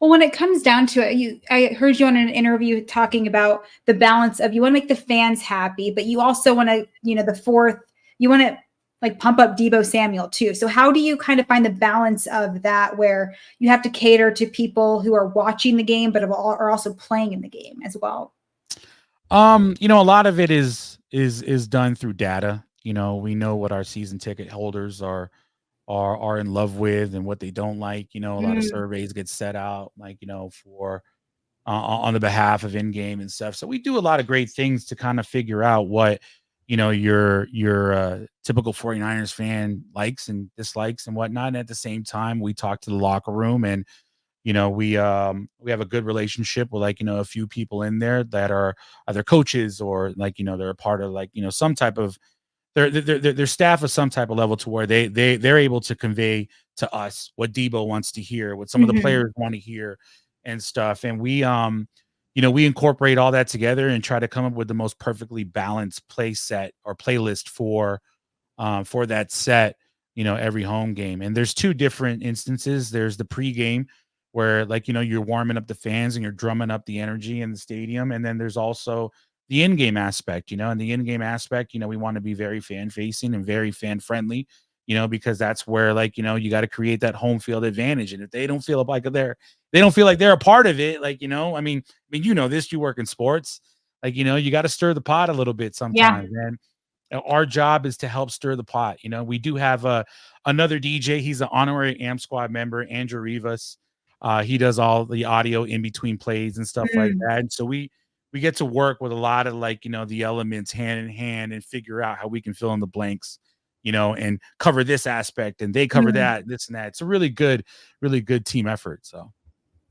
Well, when it comes down to it, I heard you on an interview talking about the balance of you want to make the fans happy, but you also want to, the fourth, you want to like pump up Debo Samuel too. So how do you kind of find the balance of that where you have to cater to people who are watching the game, but are also playing in the game as well? A lot of it is done through data. We know what our season ticket holders are in love with and what they don't like. A lot of Mm, surveys get set out, like, for on the behalf of in game and stuff. So we do a lot of great things to kind of figure out what your typical 49ers fan likes and dislikes and whatnot. And at the same time, we talk to the locker room, and we have a good relationship with, like, a few people in there that are either coaches or, like, they're a part of, like, some type of their staff of some type of level, to where they're able to convey to us what Debo wants to hear, what some of the mhm. players want to hear and stuff. And we incorporate all that together and try to come up with the most perfectly balanced play set or playlist for that set, every home game. And there's two different instances. There's the pregame where, like, you're warming up the fans and you're drumming up the energy in the stadium. And then there's also the in-game aspect, and the in-game aspect, we want to be very fan facing and very fan friendly, because that's where, like, you got to create that home field advantage. And if they don't feel like they're a part of it, like, I mean, this, you work in sports, like, you got to stir the pot a little bit Yeah. sometimes. And our job is to help stir the pot. We do have another DJ. He's an honorary Amp Squad member, Andrew Rivas. He does all the audio in between plays and stuff like Mm, that. And so we get to work with a lot of, like, the elements hand in hand and figure out how we can fill in the blanks, and cover this aspect and they cover mm. that, this and that. It's a really good team effort. So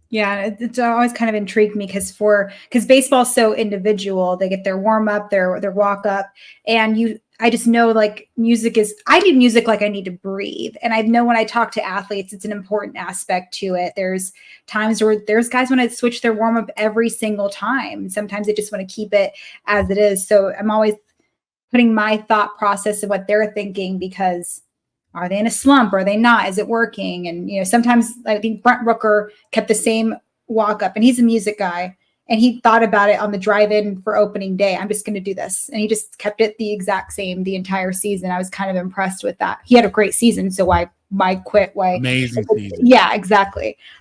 Yeah, it's always kind of intrigued me because baseball's so individual. They get their warm up, their walk up, and I just know like I need music like I need to breathe. And I know when I talk to athletes, it's an important aspect to it. There's times where there's guys want to switch their warm up every single time. Sometimes they just want to keep it as it is. So I'm always putting my thought process of what they're thinking because are they in a slump? Are they not? Is it working? And sometimes I think Brent Rooker kept the same walk up, and he's a music guy, and he thought about it on the drive-in for opening day. I'm just going to do this, and he just kept it the exact same the entire season. I was kind of impressed with that. He had a great season, so why quit? Why? amazing season. Yeah, exactly.